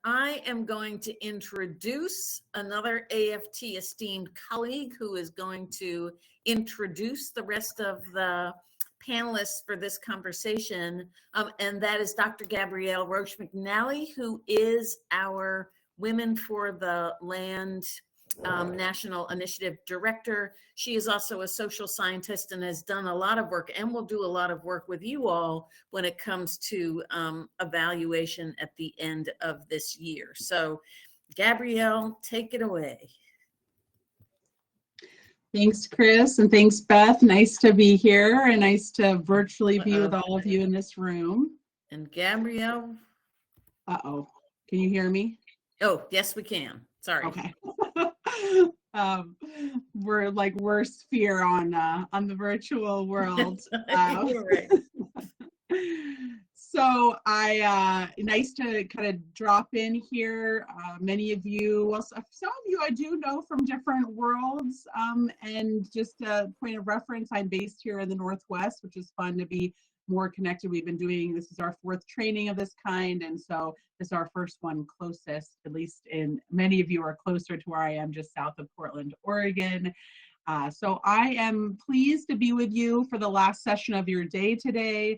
I am going to introduce another AFT esteemed colleague who is going to introduce the rest of the panelists for this conversation, and that is Dr. Gabrielle Roche McNally, who is our Women for the Land National Initiative Director. She is also a social scientist and has done a lot of work and will do a lot of work with you all when it comes to evaluation at the end of this year. So Gabrielle, take it away. Thanks, Chris, and thanks, Beth. Nice to be here and nice to virtually be with all of you in this room. And Gabrielle? Uh-oh, can you hear me? Oh, yes, we can. Sorry. Okay. We're like worst fear on the virtual world. You're right. So nice to kind of drop in here. Many of you, well, some of you I do know from different worlds, and just a point of reference, I'm based here in the Northwest, which is fun to be more connected. We've been doing, this is our 4th training of this kind, and so this is our first one closest, at least in, many of you are closer to where I am, just south of Portland, Oregon. So I am pleased to be with you for the last session of your day today.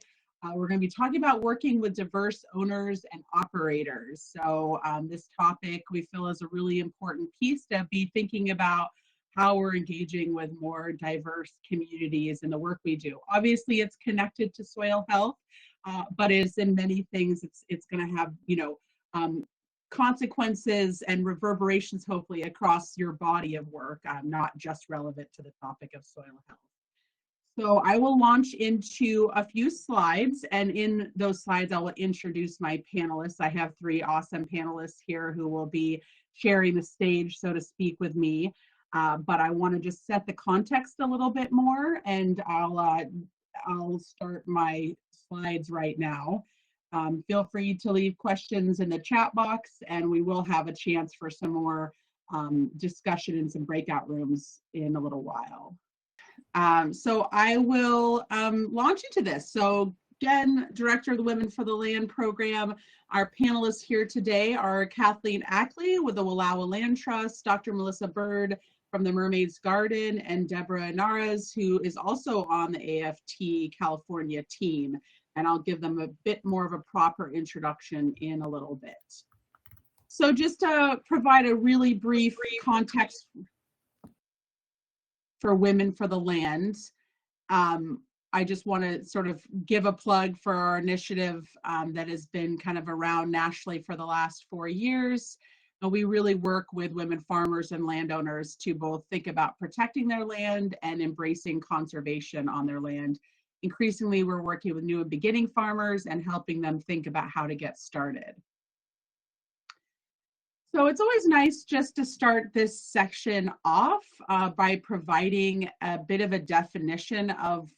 We're going to be talking about working with diverse owners and operators. So this topic we feel is a really important piece to be thinking about how we're engaging with more diverse communities in the work we do. Obviously, it's connected to soil health, but as in many things, it's going to have, consequences and reverberations, hopefully, across your body of work, not just relevant to the topic of soil health. So I will launch into a few slides, and in those slides, I will introduce my panelists. I have 3 awesome panelists here who will be sharing the stage, so to speak, with me. But I want to just set the context a little bit more, and I'll start my slides right now. Feel free to leave questions in the chat box, and we will have a chance for some more discussion in some breakout rooms in a little while. So I will launch into this. So again, Director of the Women for the Land program. Our panelists here today are Kathleen Ackley with the Wallowa Land Trust, Dr. Melissa Bird from the Mermaid's Garden, and Deborah Naras, who is also on the AFT California team. And I'll give them a bit more of a proper introduction in a little bit. So just to provide a really brief context for Women for the Land, I just want to sort of give a plug for our initiative that has been kind of around nationally for the last 4 years. We really work with women farmers and landowners to both think about protecting their land and embracing conservation on their land. Increasingly, we're working with new and beginning farmers and helping them think about how to get started. So it's always nice just to start this section off by providing a bit of a definition of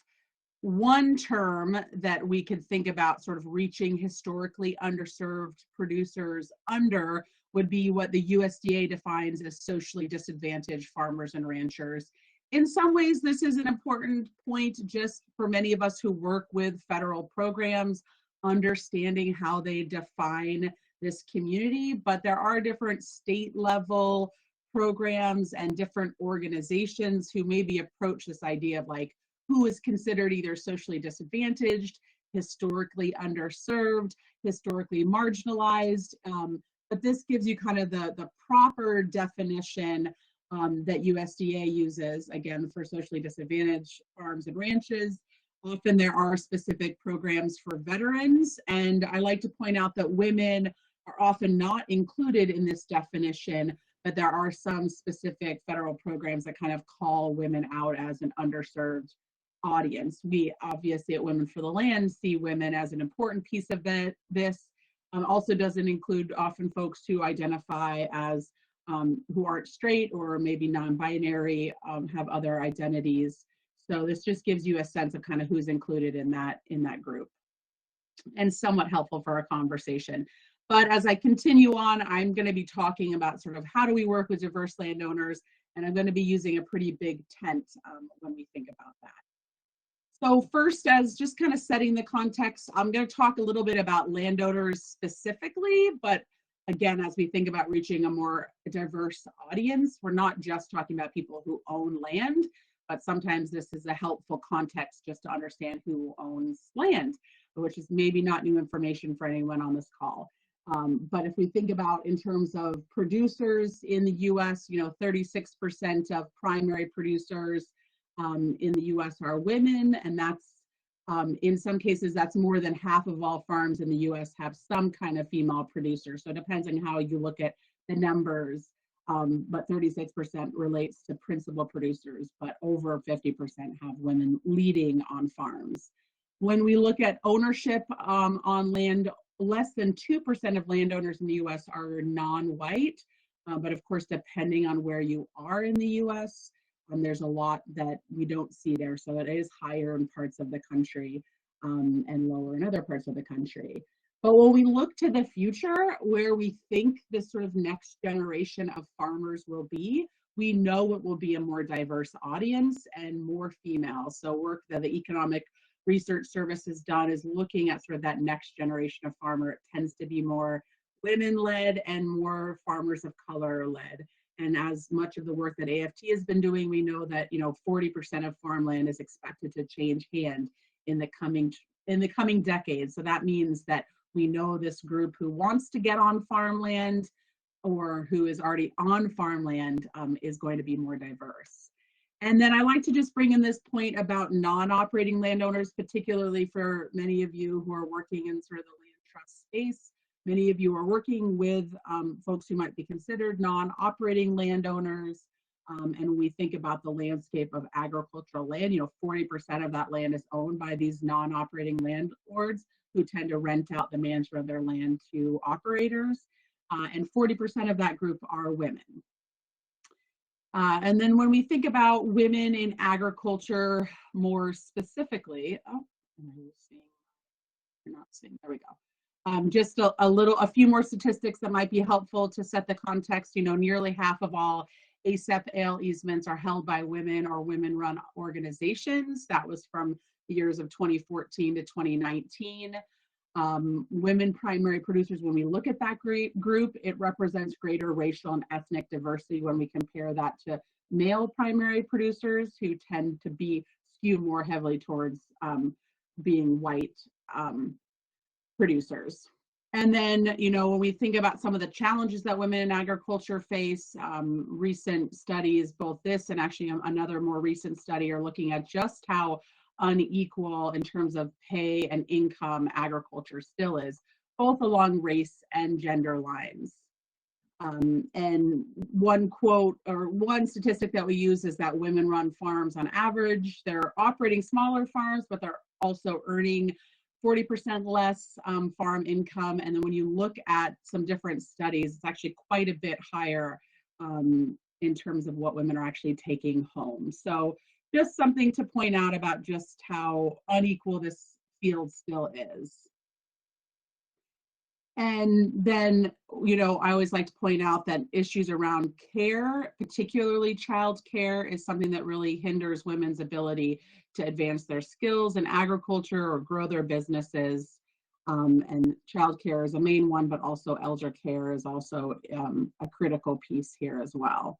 one term that we could think about sort of reaching historically underserved producers under would be what the USDA defines as socially disadvantaged farmers and ranchers. In some ways, this is an important point just for many of us who work with federal programs, understanding how they define this community, but there are different state level programs and different organizations who maybe approach this idea of like who is considered either socially disadvantaged, historically underserved, historically marginalized. But this gives you kind of the proper definition that USDA uses, again, for socially disadvantaged farms and ranches. Often there are specific programs for veterans, and I like to point out that women are often not included in this definition, but there are some specific federal programs that kind of call women out as an underserved audience. We obviously at Women for the Land see women as an important piece of this. Also doesn't include often folks who identify as who aren't straight or maybe non-binary, have other identities. So this just gives you a sense of kind of who's included in that group, and somewhat helpful for our conversation. But as I continue on, I'm going to be talking about sort of how do we work with diverse landowners, and I'm going to be using a pretty big tent when we think about that. So first, as just kind of setting the context, I'm going to talk a little bit about landowners specifically, but again, as we think about reaching a more diverse audience, we're not just talking about people who own land, but sometimes this is a helpful context just to understand who owns land, which is maybe not new information for anyone on this call. But if we think about in terms of producers in the US, 36% of primary producers in the US are women, and that's in some cases, that's more than half of all farms in the US have some kind of female producer. So it depends on how you look at the numbers, but 36% relates to principal producers, but over 50% have women leading on farms. When we look at ownership on land, less than 2% of landowners in the US are non-white, but of course, depending on where you are in the US, there's a lot that we don't see there. So it is higher in parts of the country and lower in other parts of the country. But when we look to the future, where we think this sort of next generation of farmers will be, we know it will be a more diverse audience and more female. So work that the Economic Research Service has done is looking at sort of that next generation of farmer. It tends to be more women-led and more farmers of color-led. And as much of the work that AFT has been doing, we know that 40% of farmland is expected to change hand in the coming decades. So that means that we know this group who wants to get on farmland or who is already on farmland is going to be more diverse. And then I like to just bring in this point about non-operating landowners, particularly for many of you who are working in sort of the land trust space. Many of you are working with folks who might be considered non-operating landowners. And when we think about the landscape of agricultural land, 40% of that land is owned by these non-operating landlords who tend to rent out the management of their land to operators. And 40% of that group are women. And then when we think about women in agriculture more specifically, you're not seeing, there we go. Just a few more statistics that might be helpful to set the context. Nearly half of all ASAP/AL easements are held by women or women-run organizations. That was from the years of 2014 to 2019. Women primary producers, when we look at that group, it represents greater racial and ethnic diversity when we compare that to male primary producers who tend to be skewed more heavily towards being white producers. And then, when we think about some of the challenges that women in agriculture face, recent studies, both this and actually another more recent study, are looking at just how unequal in terms of pay and income agriculture still is, both along race and gender lines. And one quote or one statistic that we use is that women-run farms on average, they're operating smaller farms, but they're also earning 40% less farm income. And then when you look at some different studies, it's actually quite a bit higher in terms of what women are actually taking home. So just something to point out about just how unequal this field still is. And then, I always like to point out that issues around care, particularly child care, is something that really hinders women's ability to advance their skills in agriculture or grow their businesses. And child care is a main one, but also elder care is also a critical piece here as well.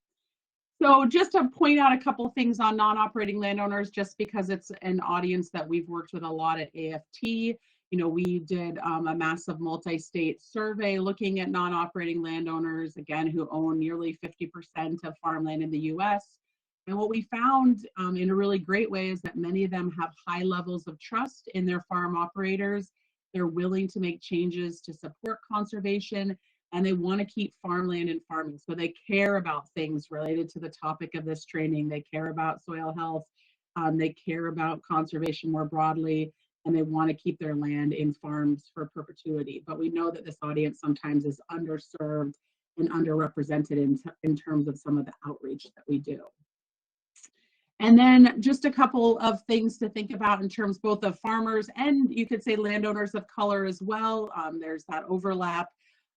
So just to point out a couple things on non-operating landowners, just because it's an audience that we've worked with a lot at AFT. We did a massive multi-state survey looking at non-operating landowners, again, who own nearly 50% of farmland in the US. And what we found in a really great way is that many of them have high levels of trust in their farm operators. They're willing to make changes to support conservation, and they want to keep farmland and farming. So they care about things related to the topic of this training. They care about soil health. They care about conservation more broadly, and they want to keep their land in farms for perpetuity. But we know that this audience sometimes is underserved and underrepresented in terms of some of the outreach that we do. And then just a couple of things to think about in terms both of farmers and you could say landowners of color as well. There's that overlap.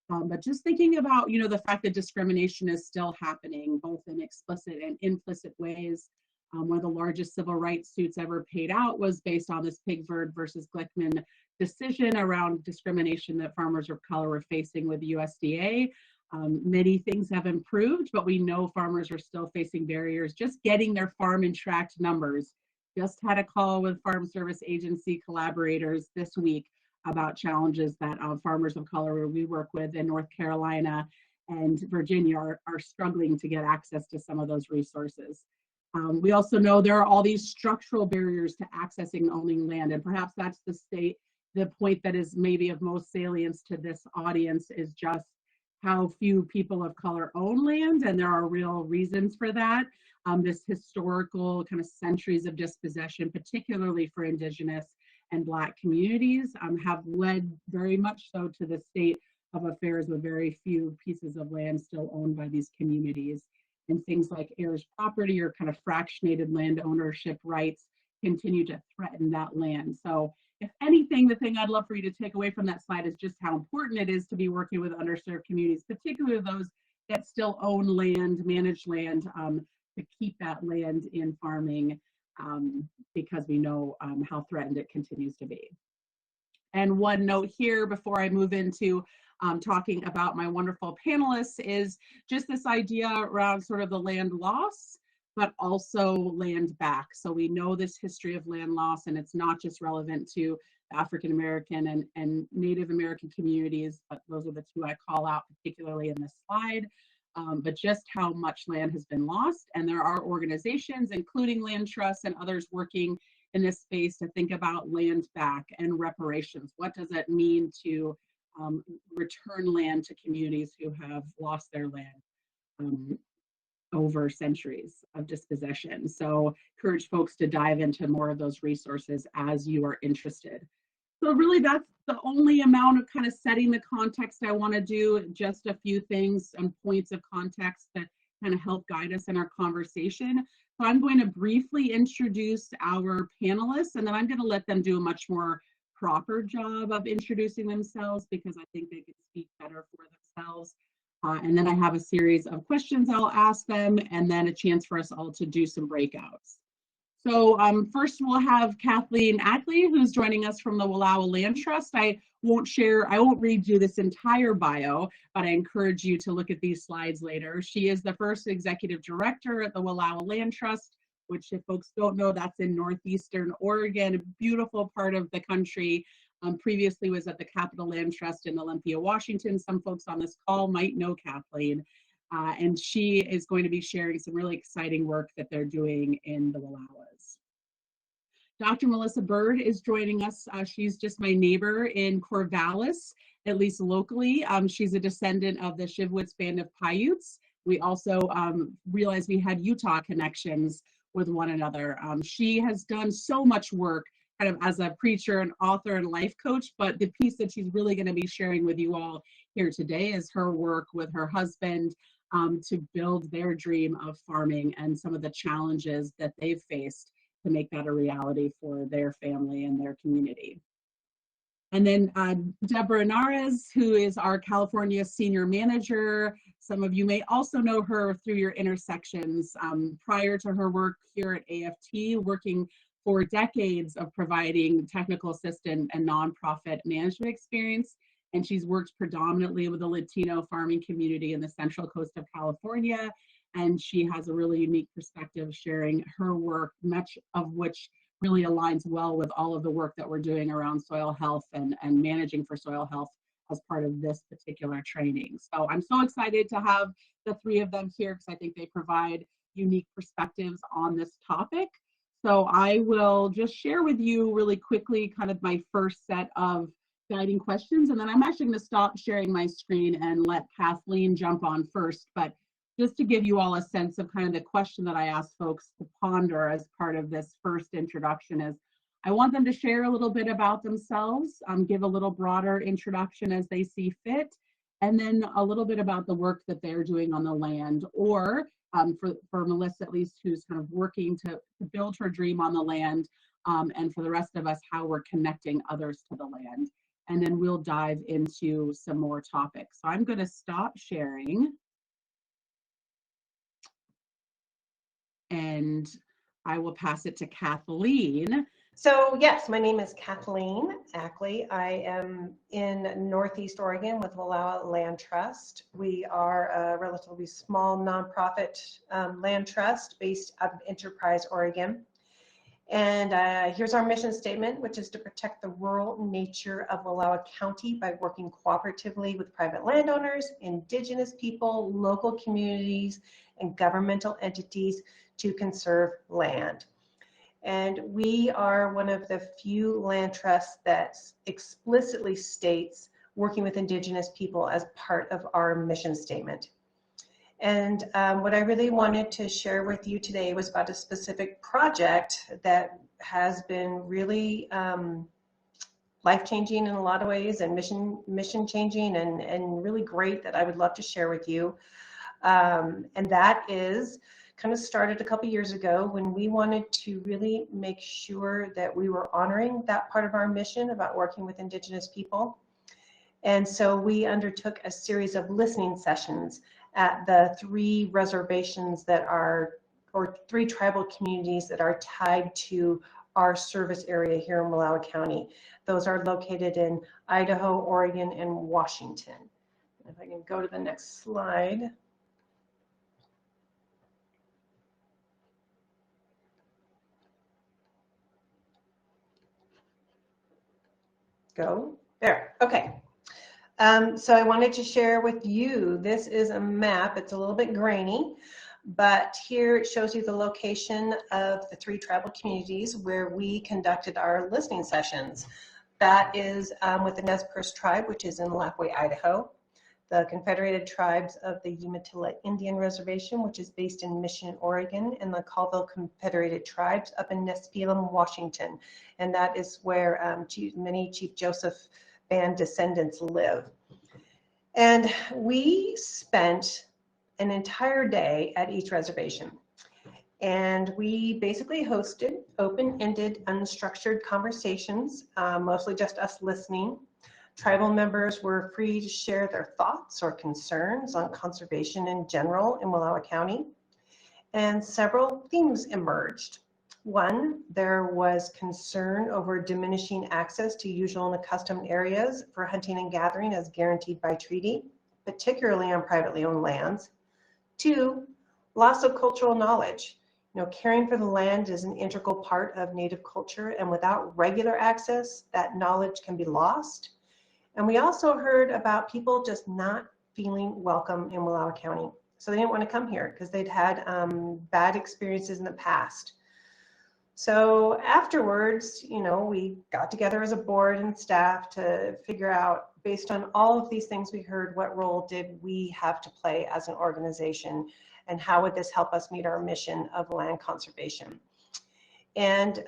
But just thinking about, the fact that discrimination is still happening, both in explicit and implicit ways. One of the largest civil rights suits ever paid out was based on this Pigford versus Glickman decision around discrimination that farmers of color were facing with the USDA. Many things have improved, but we know farmers are still facing barriers just getting their farm and tract numbers. Just had a call with Farm Service Agency collaborators this week about challenges that farmers of color we work with in North Carolina and Virginia are struggling to get access to some of those resources. We also know there are all these structural barriers to accessing and owning land, and perhaps that's the point that is maybe of most salience to this audience is just how few people of color own land, and there are real reasons for that. This historical kind of centuries of dispossession, particularly for Indigenous and Black communities, have led very much so to the state of affairs with very few pieces of land still owned by these communities. And things like heirs property or kind of fractionated land ownership rights continue to threaten that land. So if anything, the thing I'd love for you to take away from that slide is just how important it is to be working with underserved communities, particularly those that still own land, manage land, to keep that land in farming, because we know how threatened it continues to be. And one note here before I move into talking about my wonderful panelists is just this idea around sort of the land loss, but also land back. So we know this history of land loss, and it's not just relevant to African American and Native American communities, but those are the two I call out particularly in this slide, but just how much land has been lost. And there are organizations, including land trusts and others working in this space to think about land back and reparations. What does it mean to return land to communities who have lost their land over centuries of dispossession? So encourage folks to dive into more of those resources as you are interested. So really that's the only amount of kind of setting the context I want to do, just a few things and points of context that kind of help guide us in our conversation. So I'm going to briefly introduce our panelists, and then I'm going to let them do a much more proper job of introducing themselves because I think they can speak better for themselves. And then I have a series of questions I'll ask them, and then a chance for us all to do some breakouts. So first we'll have Kathleen Ackley, who's joining us from the Wallowa Land Trust. I won't read you this entire bio, but I encourage you to look at these slides later. She is the first executive director at the Wallowa Land Trust, which if folks don't know, that's in northeastern Oregon, a beautiful part of the country. Previously was at the Capitol Land Trust in Olympia, Washington. Some folks on this call might know Kathleen. And she is going to be sharing some really exciting work that they're doing in the Wallowas. Dr. Melissa Bird is joining us. She's just my neighbor in Corvallis, at least locally. She's a descendant of the Shivwits Band of Paiutes. We also realized we had Utah connections with one another. She has done so much work kind of as a preacher and author and life coach, but the piece that she's really going to be sharing with you all here today is her work with her husband to build their dream of farming and some of the challenges that they've faced to make that a reality for their family and their community. And then Deborah Nares, who is our California Senior Manager. Some of you may also know her through your intersections. Prior to her work here at AFT, working for decades of providing technical assistant and nonprofit management experience. And she's worked predominantly with the Latino farming community in the Central Coast of California. And she has a really unique perspective sharing her work, much of which really aligns well with all of the work that we're doing around soil health and managing for soil health as part of this particular training. So I'm so excited to have the three of them here because I think they provide unique perspectives on this topic. So I will just share with you really quickly kind of my first set of guiding questions, and then I'm actually going to stop sharing my screen and let Kathleen jump on first. But just to give you all a sense of kind of the question that I ask folks to ponder as part of this first introduction is, I want them to share a little bit about themselves, give a little broader introduction as they see fit, and then a little bit about the work that they're doing on the land, or for Melissa at least, who's kind of working to build her dream on the land, and for the rest of us, how we're connecting others to the land. And then we'll dive into some more topics. So I'm going to stop sharing. And I will pass it to Kathleen. So yes, my name is Kathleen Ackley. I am in Northeast Oregon with Wallowa Land Trust. We are a relatively small nonprofit land trust based out of Enterprise, Oregon. And here's our mission statement, which is to protect the rural nature of Wallowa County by working cooperatively with private landowners, Indigenous people, local communities, and governmental entities to conserve land. And we are one of the few land trusts that explicitly states working with Indigenous people as part of our mission statement. And what I really wanted to share with you today was about a specific project that has been really life-changing in a lot of ways and mission changing and really great that I would love to share with you. And that is kind of started a couple years ago when we wanted to really make sure that we were honoring that part of our mission about working with Indigenous people. And so we undertook a series of listening sessions at the 3 reservations that are, or 3 tribal communities that are tied to our service area here in Wallowa County. Those are located in Idaho, Oregon, and Washington. If I can go to the next slide. Go there. Okay. So I wanted to share with you, this is a map. It's a little bit grainy, but here it shows you the location of the 3 tribal communities where we conducted our listening sessions. That is with the Nez Perce tribe, which is in Lapwai, Idaho, the Confederated Tribes of the Umatilla Indian Reservation, which is based in Mission, Oregon, and the Colville Confederated Tribes up in Nespelem, Washington. And that is where many Chief Joseph Band descendants live. And we spent an entire day at each reservation. And we basically hosted open-ended, unstructured conversations, mostly just us listening. Tribal members were free to share their thoughts or concerns on conservation in general in Wallowa County. And several themes emerged. One, there was concern over diminishing access to usual and accustomed areas for hunting and gathering as guaranteed by treaty, particularly on privately owned lands. 2, loss of cultural knowledge. Caring for the land is an integral part of Native culture, and without regular access, that knowledge can be lost. And we also heard about people just not feeling welcome in Wallowa County. So they didn't want to come here because they'd had bad experiences in the past. So afterwards, we got together as a board and staff to figure out, based on all of these things we heard, what role did we have to play as an organization, and how would this help us meet our mission of land conservation. And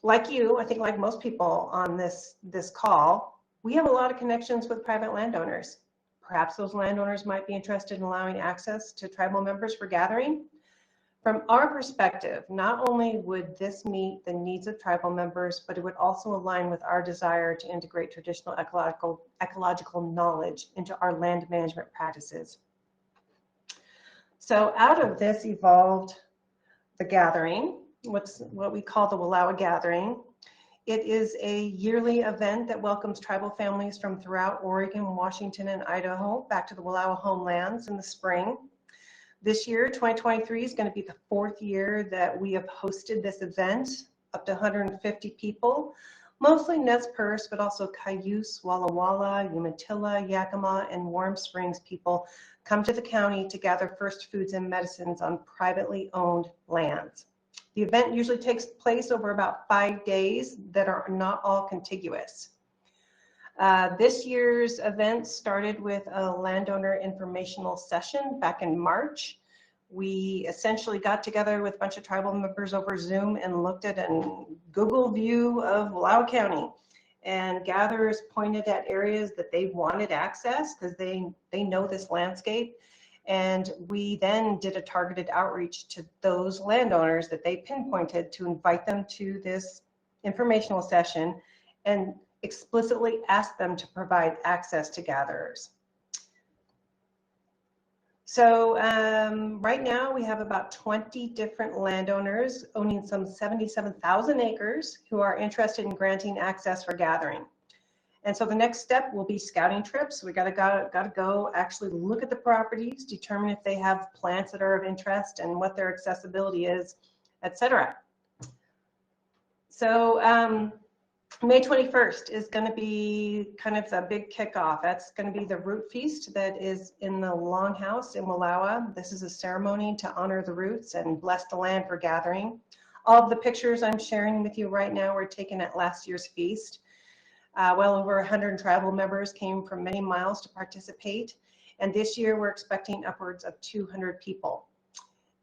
like you, I think like most people on this call, we have a lot of connections with private landowners. Perhaps those landowners might be interested in allowing access to tribal members for gathering. From our perspective, not only would this meet the needs of tribal members, but it would also align with our desire to integrate traditional ecological knowledge into our land management practices. So out of this evolved the gathering, what we call the Wallowa Gathering. It is a yearly event that welcomes tribal families from throughout Oregon, Washington, and Idaho back to the Wallowa homelands in the spring. This year, 2023, is going to be the 4th year that we have hosted this event, up to 150 people, mostly Nez Perce, but also Cayuse, Walla Walla, Umatilla, Yakima, and Warm Springs people come to the county to gather first foods and medicines on privately owned lands. The event usually takes place over about 5 days that are not all contiguous. This year's event started with a landowner informational session back in March. We essentially got together with a bunch of tribal members over Zoom and looked at a Google view of Wallowa County. And gatherers pointed at areas that they wanted access because they know this landscape. And we then did a targeted outreach to those landowners that they pinpointed to invite them to this informational session and explicitly ask them to provide access to gatherers. So right now we have about 20 different landowners owning some 77,000 acres who are interested in granting access for gathering. And so the next step will be scouting trips. We gotta go actually look at the properties, determine if they have plants that are of interest and what their accessibility is, etc. So May 21st is going to be kind of the big kickoff. That's going to be the root feast that is in the Longhouse in Wallowa. This is a ceremony to honor the roots and bless the land for gathering. All of the pictures I'm sharing with you right now were taken at last year's feast. Well over 100 tribal members came from many miles to participate. And this year we're expecting upwards of 200 people.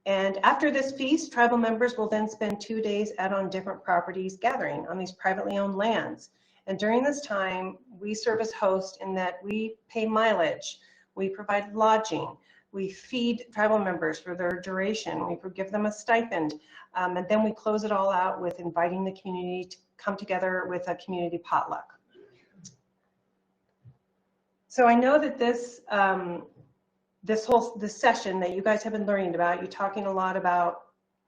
And after this feast, tribal members will then spend 2 days out on different properties gathering on these privately owned lands. And during this time, we serve as hosts in that we pay mileage, we provide lodging, we feed tribal members for their duration, we give them a stipend, and then we close it all out with inviting the community to come together with a community potluck. So I know that this session that you guys have been learning about, you're talking a lot about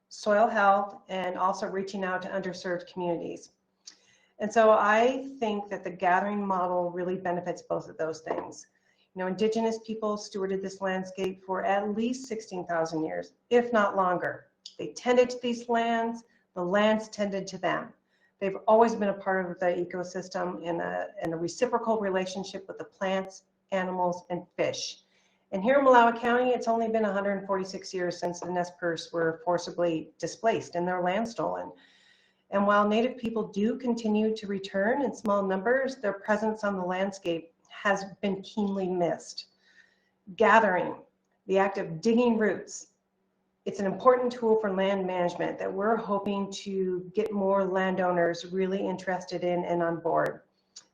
soil health and also reaching out to underserved communities. And so I think that the gathering model really benefits both of those things. You know, Indigenous people stewarded this landscape for at least 16,000 years, if not longer. They tended to these lands, the lands tended to them. They've always been a part of the ecosystem in a reciprocal relationship with the plants, animals, and fish. And here in Wallowa County, it's only been 146 years since the Nez Perce were forcibly displaced and their land stolen. And while Native people do continue to return in small numbers, their presence on the landscape has been keenly missed. Gathering, the act of digging roots, it's an important tool for land management that we're hoping to get more landowners really interested in and on board.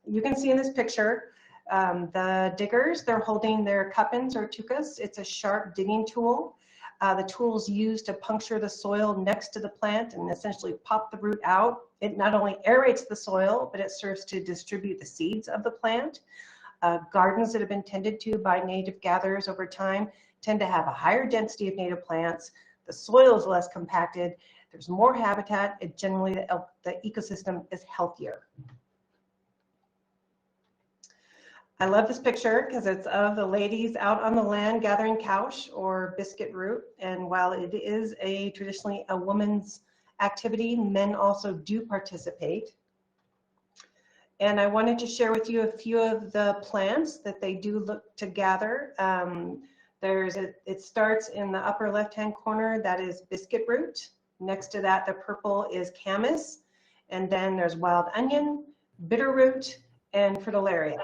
You can see in this picture, the diggers, they're holding their cuppins or tukas. It's a sharp digging tool. The tool's used to puncture the soil next to the plant and essentially pop the root out. It not only aerates the soil, but it serves to distribute the seeds of the plant. Gardens that have been tended to by native gatherers over time tend to have a higher density of native plants. The soil is less compacted. There's more habitat. And generally, the ecosystem is healthier. I love this picture because it's of the ladies out on the land gathering couch or biscuit root. And while it is traditionally a woman's activity, men also do participate. And I wanted to share with you a few of the plants that they do look to gather. It starts in the upper left-hand corner, that is biscuit root. Next to that, the purple is camas. And then there's wild onion, bitter root, and fritillaria.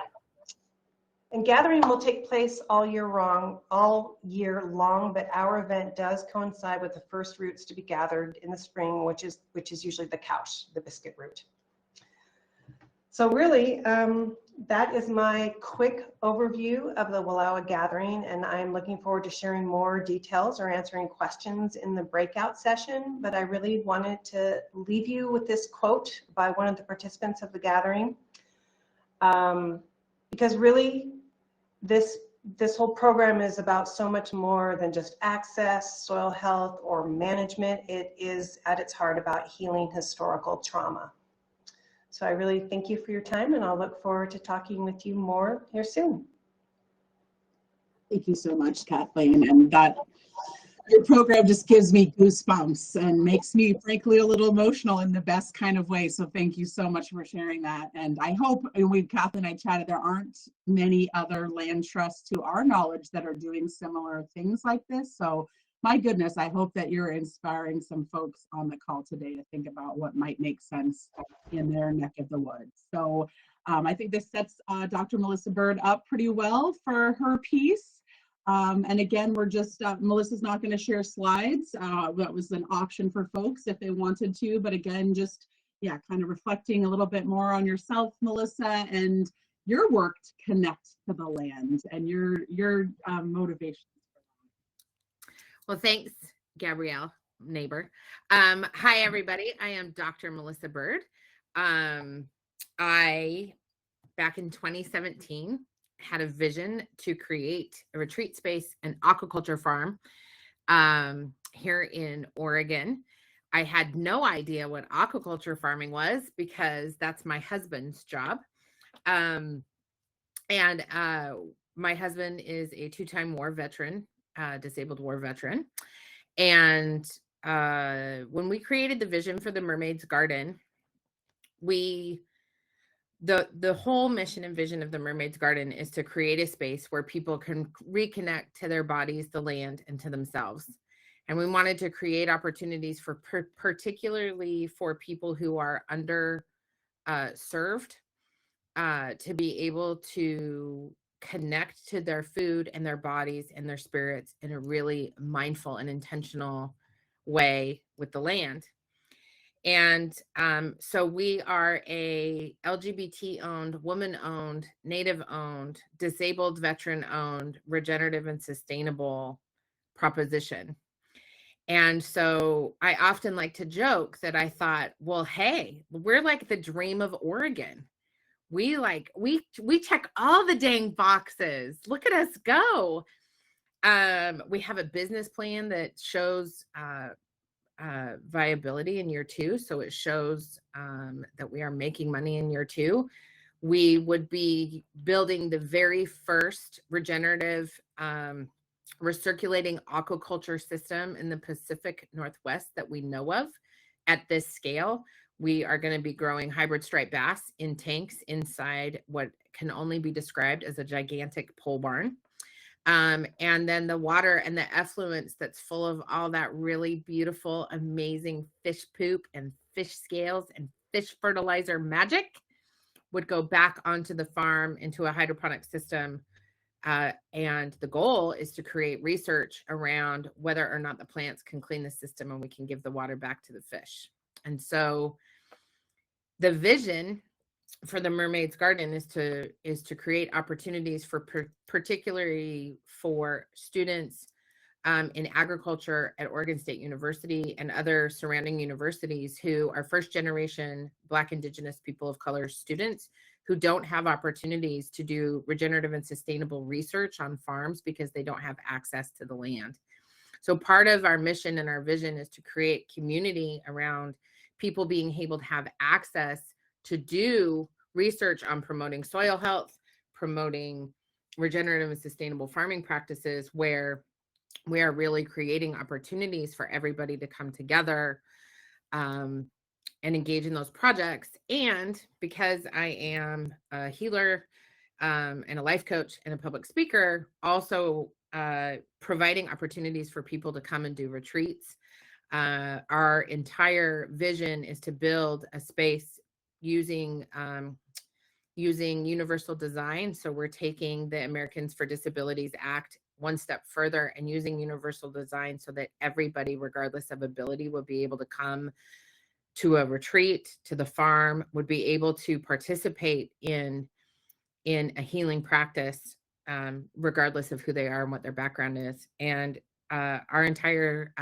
And gathering will take place all year long, but our event does coincide with the first roots to be gathered in the spring, which is usually the couch, the biscuit root. So really, that is my quick overview of the Wallowa gathering, and I'm looking forward to sharing more details or answering questions in the breakout session. But I really wanted to leave you with this quote by one of the participants of the gathering, because really, this whole program is about so much more than just access, soil health, or management. It is at its heart about healing historical trauma. So I really thank you for your time, and I'll look forward to talking with you more here soon. Thank you so much, Kathleen. And your program just gives me goosebumps and makes me frankly a little emotional in the best kind of way. So thank you so much for sharing that. And I hope, Kathleen and I chatted, there aren't many other land trusts to our knowledge that are doing similar things like this. So my goodness, I hope that you're inspiring some folks on the call today to think about what might make sense in their neck of the woods. So I think this sets Dr. Melissa Bird up pretty well for her piece. And again, we're just, Melissa's not going to share slides. That was an option for folks if they wanted to, but again, just, yeah, kind of reflecting a little bit more on yourself, Melissa, and your work to connect to the land and your motivations. Well, thanks, Gabrielle, neighbor. Hi, everybody. I am Dr. Melissa Bird. Back in 2017, had a vision to create a retreat space and aquaculture farm here in Oregon. I had no idea what aquaculture farming was because that's my husband's job. And my husband is a 2-time war veteran, disabled war veteran. And when we created the vision for the Mermaid's Garden, the whole mission and vision of the Mermaid's Garden is to create a space where people can reconnect to their bodies, the land, and to themselves. And we wanted to create opportunities for particularly for people who are under served to be able to connect to their food and their bodies and their spirits in a really mindful and intentional way with the land. And so we are a LGBT-owned, woman-owned, Native-owned, disabled, veteran-owned, regenerative and sustainable proposition. And so I often like to joke that I thought, well, hey, we're like the dream of Oregon. We check all the dang boxes. Look at us go. We have a business plan that shows viability in year 2. So it shows that we are making money in year 2. We would be building the very first regenerative recirculating aquaculture system in the Pacific Northwest that we know of at this scale. We are going to be growing hybrid striped bass in tanks inside what can only be described as a gigantic pole barn. And then the water and the effluents that's full of all that really beautiful, amazing fish poop and fish scales and fish fertilizer magic would go back onto the farm into a hydroponic system. And the goal is to create research around whether or not the plants can clean the system and we can give the water back to the fish. And so the vision for the Mermaid's Garden is to create opportunities for particularly for students in agriculture at Oregon State University and other surrounding universities who are first generation Black, Indigenous, people of color students who don't have opportunities to do regenerative and sustainable research on farms because they don't have access to the land. So part of our mission and our vision is to create community around people being able to have access to do research on promoting soil health, promoting regenerative and sustainable farming practices, where we are really creating opportunities for everybody to come together and engage in those projects. And because I am a healer and a life coach and a public speaker, also providing opportunities for people to come and do retreats. Our entire vision is to build a space using universal design. So we're taking the Americans for Disabilities Act one step further and using universal design so that everybody, regardless of ability, will be able to come to a retreat, to the farm, would be able to participate in a healing practice, regardless of who they are and what their background is. And our entire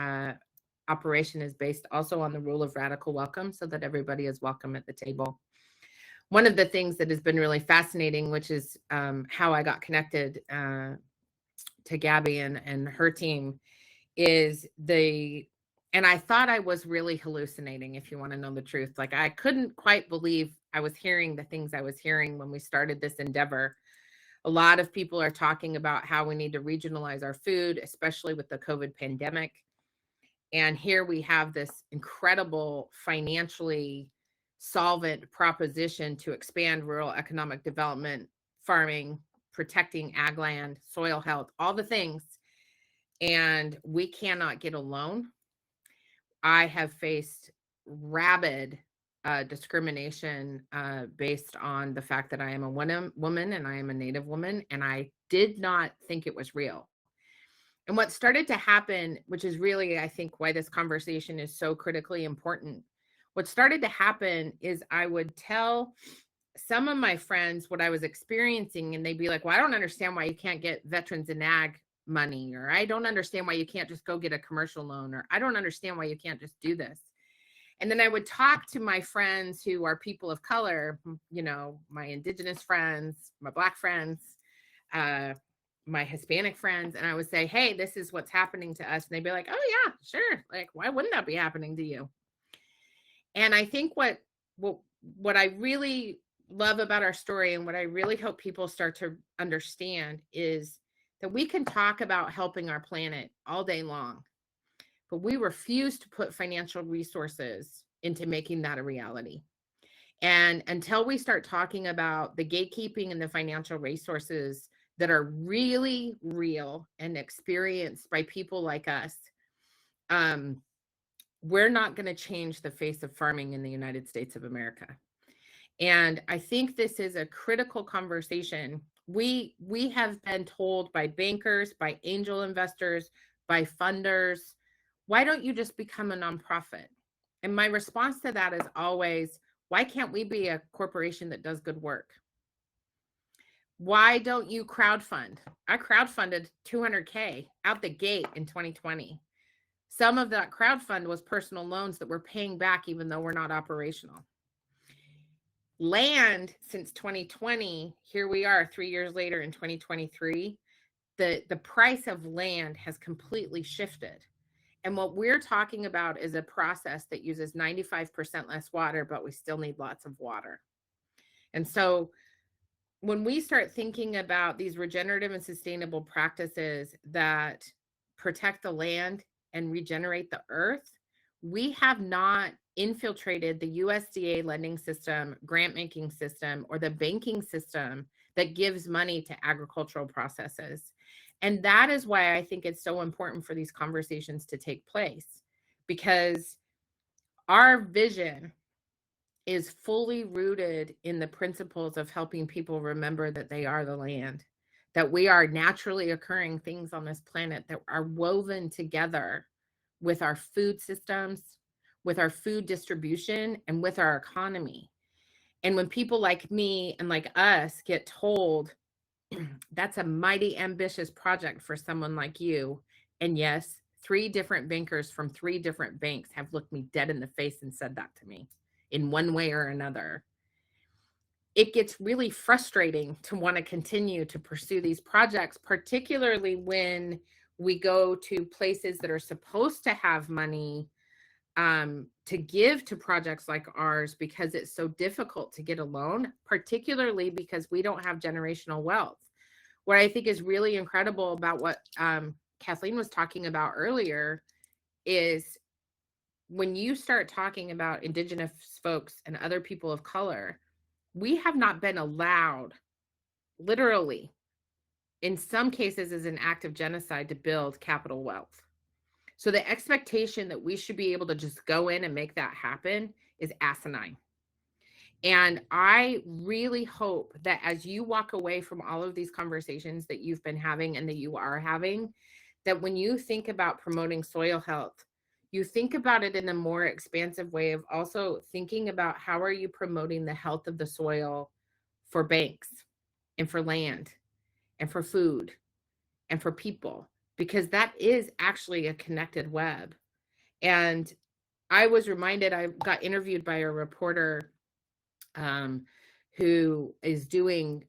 operation is based also on the rule of radical welcome, so that everybody is welcome at the table. One of the things that has been really fascinating, which is how I got connected to Gabby and her team, is and I thought I was really hallucinating, if you want to know the truth. Like, I couldn't quite believe I was hearing the things I was hearing when we started this endeavor. A lot of people are talking about how we need to regionalize our food, especially with the COVID pandemic. And here we have this incredible financially solvent proposition to expand rural economic development, farming, protecting ag land, soil health, all the things. And we cannot get a loan. I have faced rabid discrimination based on the fact that I am a woman and I am a Native woman, and I did not think it was real. And what started to happen, which is really, I think, why this conversation is so critically important, what started to happen is I would tell some of my friends what I was experiencing, and they'd be like, well, I don't understand why you can't get veterans in ag money, or I don't understand why you can't just go get a commercial loan, or I don't understand why you can't just do this. And then I would talk to my friends who are people of color, you know, my Indigenous friends, my Black friends, my Hispanic friends, and I would say, hey, this is what's happening to us. And they'd be like, oh yeah, sure. Like, why wouldn't that be happening to you? And I think what I really love about our story, and what I really hope people start to understand, is that we can talk about helping our planet all day long, but we refuse to put financial resources into making that a reality. And until we start talking about the gatekeeping and the financial resources that are really real and experienced by people like us, we're not going to change the face of farming in the United States of America. And I think this is a critical conversation. We have been told by bankers, by angel investors, by funders, why don't you just become a nonprofit? And my response to that is always, why can't we be a corporation that does good work? Why don't you crowdfund? I crowdfunded $200K out the gate in 2020. Some of that crowdfund was personal loans that we're paying back even though we're not operational. Land, since 2020, here we are 3 years later in 2023, the price of land has completely shifted. And what we're talking about is a process that uses 95% less water, but we still need lots of water. And so when we start thinking about these regenerative and sustainable practices that protect the land and regenerate the earth, we have not infiltrated the USDA lending system, grant making system, or the banking system that gives money to agricultural processes. And that is why I think it's so important for these conversations to take place, because our vision is fully rooted in the principles of helping people remember that they are the land, that we are naturally occurring things on this planet that are woven together with our food systems, with our food distribution, and with our economy. And when people like me and like us get told, that's a mighty ambitious project for someone like you, and yes, 3 different bankers from 3 different banks have looked me dead in the face and said that to me in one way or another, it gets really frustrating to want to continue to pursue these projects, particularly when we go to places that are supposed to have money to give to projects like ours, because it's so difficult to get a loan, particularly because we don't have generational wealth. What I think is really incredible about what Kathleen was talking about earlier is when you start talking about Indigenous folks and other people of color, we have not been allowed, literally, in some cases as an act of genocide, to build capital wealth. So the expectation that we should be able to just go in and make that happen is asinine. And I really hope that as you walk away from all of these conversations that you've been having and that you are having, that when you think about promoting soil health, you think about it in a more expansive way of also thinking about how are you promoting the health of the soil for banks and for land and for food and for people, because that is actually a connected web. And I was reminded, I got interviewed by a reporter who is doing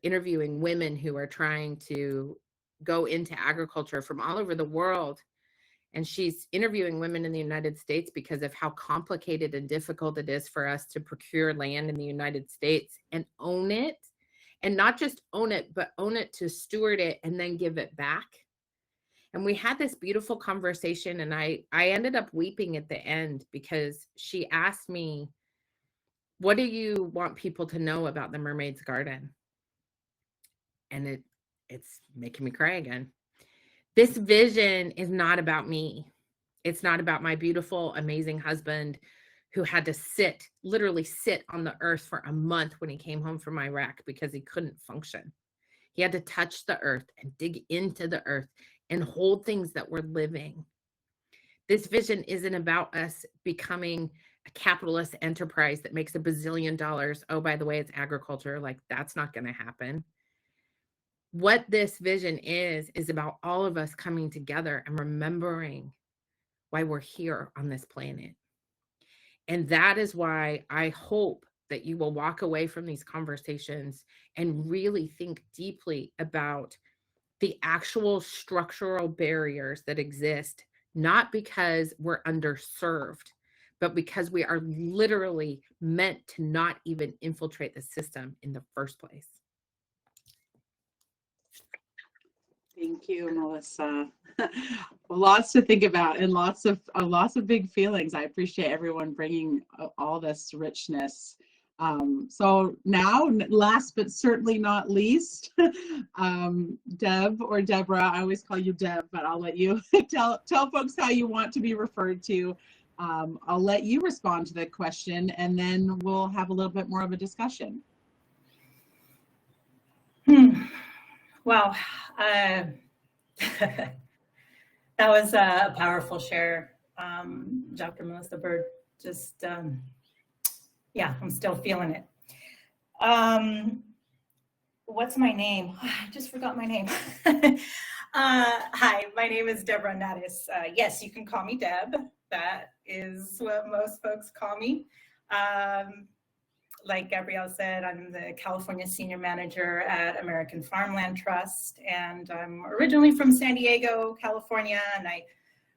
interviewing women who are trying to go into agriculture from all over the world. And she's interviewing women in the United States because of how complicated and difficult it is for us to procure land in the United States and own it. And not just own it, but own it to steward it and then give it back. And we had this beautiful conversation, and I ended up weeping at the end because she asked me, what do you want people to know about the Mermaid's Garden? And it's making me cry again. This vision is not about me. It's not about my beautiful, amazing husband who had to literally sit on the earth for a month when he came home from Iraq because he couldn't function. He had to touch the earth and dig into the earth and hold things that were living. This vision isn't about us becoming a capitalist enterprise that makes $1 bazillion. Oh, by the way, it's agriculture. Like, that's not going to happen. What this vision is about all of us coming together and remembering why we're here on this planet. And that is why I hope that you will walk away from these conversations and really think deeply about the actual structural barriers that exist, not because we're underserved, but because we are literally meant to not even infiltrate the system in the first place. Thank you, Melissa. Lots to think about and lots of big feelings. I appreciate everyone bringing all this richness. So now, last but certainly not least, Deb or Deborah, I always call you Deb, but I'll let you tell folks how you want to be referred to. I'll let you respond to the question, and then we'll have a little bit more of a discussion. Wow. That was a powerful share, Dr. Melissa Bird. Just, yeah, I'm still feeling it. What's my name? I just forgot my name. Hi, my name is Deborah Natis. Yes, you can call me Deb. That is what most folks call me. Like Gabrielle said, I'm the California Senior Manager at American Farmland Trust, and I'm originally from San Diego, California, and I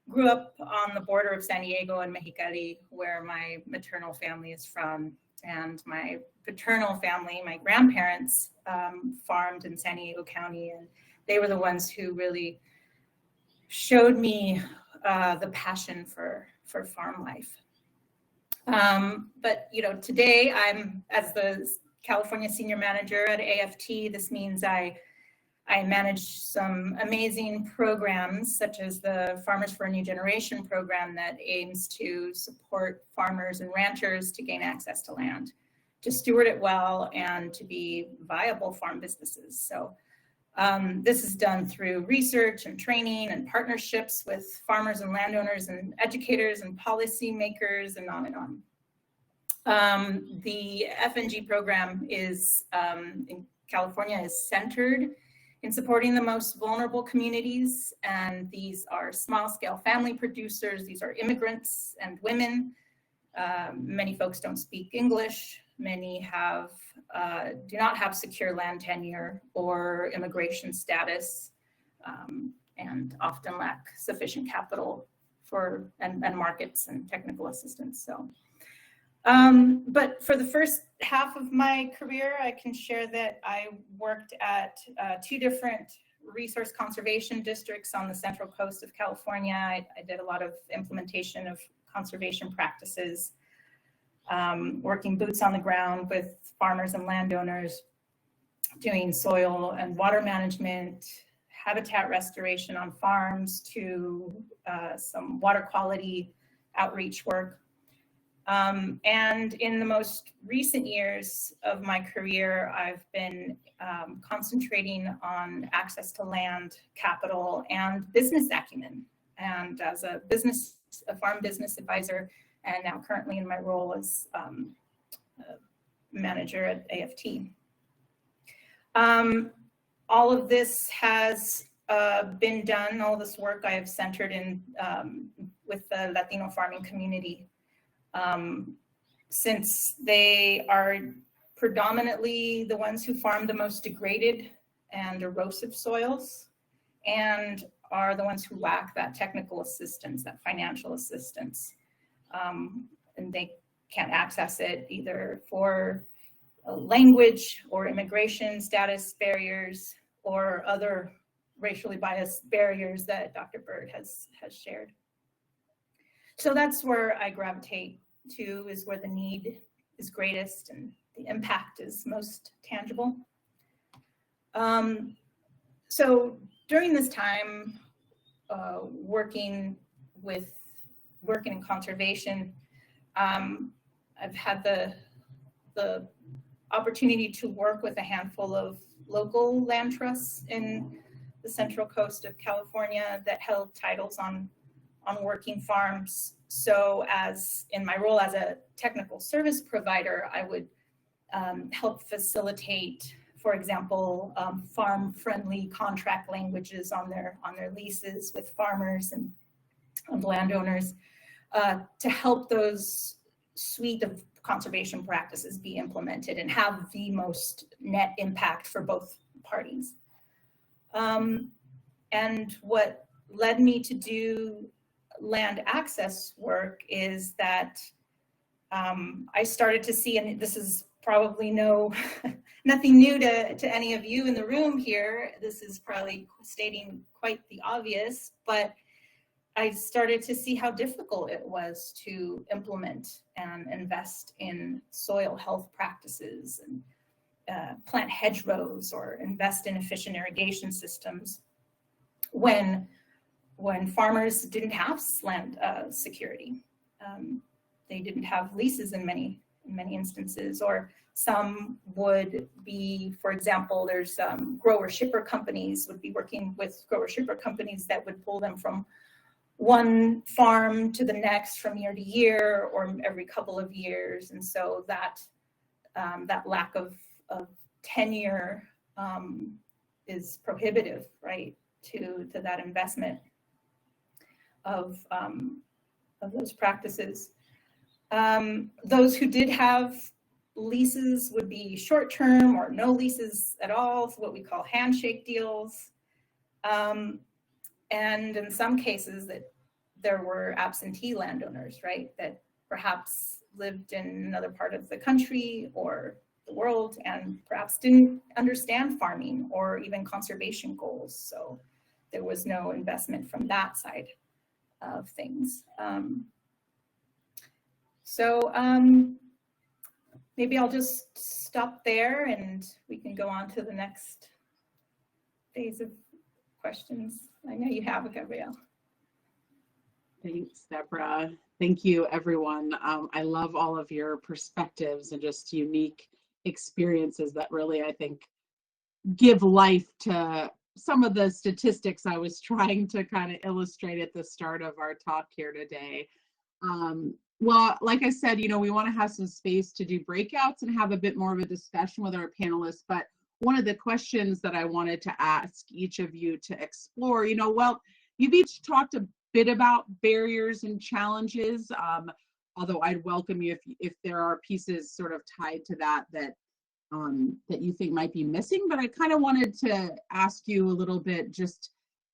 grew up on the border of San Diego and Mexicali, where my maternal family is from, and my paternal family, my grandparents, farmed in San Diego County, and they were the ones who really showed me the passion for farm life. But, you know, today I'm, as the California Senior Manager at AFT, this means I manage some amazing programs, such as the Farmers for a New Generation program that aims to support farmers and ranchers to gain access to land, to steward it well, and to be viable farm businesses. So this is done through research and training and partnerships with farmers and landowners and educators and policymakers and on and on. The FNG program is in California is centered in supporting the most vulnerable communities, and these are small-scale family producers. These are immigrants and women. Many folks don't speak English. Many have do not have secure land tenure or immigration status, and often lack sufficient capital for and markets and technical assistance. So, but for the first half of my career, I can share that I worked at 2 different resource conservation districts on the central coast of California. I did a lot of implementation of conservation practices, working boots on the ground with farmers and landowners, doing soil and water management, habitat restoration on farms, to some water quality outreach work. And in the most recent years of my career, I've been concentrating on access to land, capital, and business acumen. And as a farm business advisor, and now currently in my role as manager at AFT. All of this has been done, all this work I have centered in with the Latino farming community, since they are predominantly the ones who farm the most degraded and erosive soils, and are the ones who lack that technical assistance, that financial assistance. And they can't access it either for language or immigration status barriers or other racially biased barriers that Dr. Bird has shared. So that's where I gravitate to, is where the need is greatest and the impact is most tangible. So during this time, working in conservation, I've had the opportunity to work with a handful of local land trusts in the central coast of California that held titles on working farms. So as in my role as a technical service provider, I would help facilitate, for example, farm-friendly contract languages on their leases with farmers and landowners, to help those suite of conservation practices be implemented and have the most net impact for both parties. And what led me to do land access work is that I started to see, and this is probably nothing new to any of you in the room here. This is probably stating quite the obvious, but I started to see how difficult it was to implement and invest in soil health practices and plant hedgerows or invest in efficient irrigation systems when farmers didn't have land security. They didn't have leases in many instances, or some would be, for example, there's grower shipper companies would be working with grower shipper companies that would pull them from one farm to the next from year to year or every couple of years. And so that lack of tenure is prohibitive, right, to that investment of those practices. Those who did have leases would be short-term or no leases at all, so what we call handshake deals. And in some cases that there were absentee landowners, right, that perhaps lived in another part of the country or the world and perhaps didn't understand farming or even conservation goals. So there was no investment from that side of things. Maybe I'll just stop there and we can go on to the next phase of questions. I know you have it, Gabrielle. Thanks, Deborah. Thank you, everyone. I love all of your perspectives and just unique experiences that really, I think, give life to some of the statistics I was trying to kind of illustrate at the start of our talk here today. Well, like I said, we want to have some space to do breakouts and have a bit more of a discussion with our panelists. But one of the questions that I wanted to ask each of you to explore, well, you've each talked a bit about barriers and challenges, although I'd welcome you if there are pieces sort of tied to that you think might be missing. But I kind of wanted to ask you a little bit just